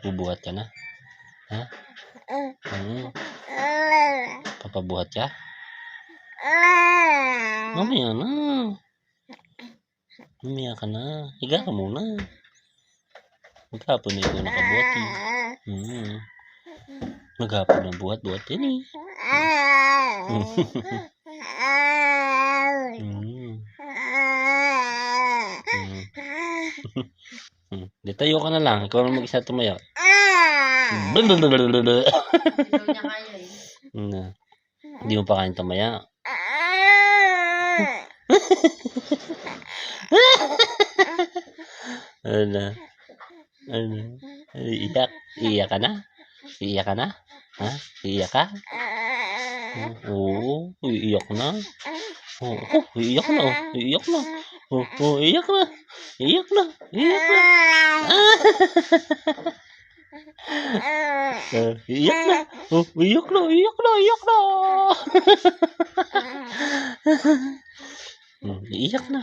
Bubuhat ka na? Ha? Papabuhat ka? Mamaya na. Mamaya ka na. Higa ka muna. Maghapon na ikaw nakabuhat eh. Maghapon na buhat-buhat yan eh. Di tayo ka na lang. Ikaw na mag-isa tumayo. Hindi mo pa kain tumaya. Ano? Iyak? Iyak ka na? Iyak ka na? Ha? Iyak ka? Oo, iiyak na. Oo, iiyak na. Iiyak na. Oo, iiyak na. Iiyak na. Iiyak na. Iiyak na. Oh, iiyak na. Iiyak na. Iiyak na. Iiyak na.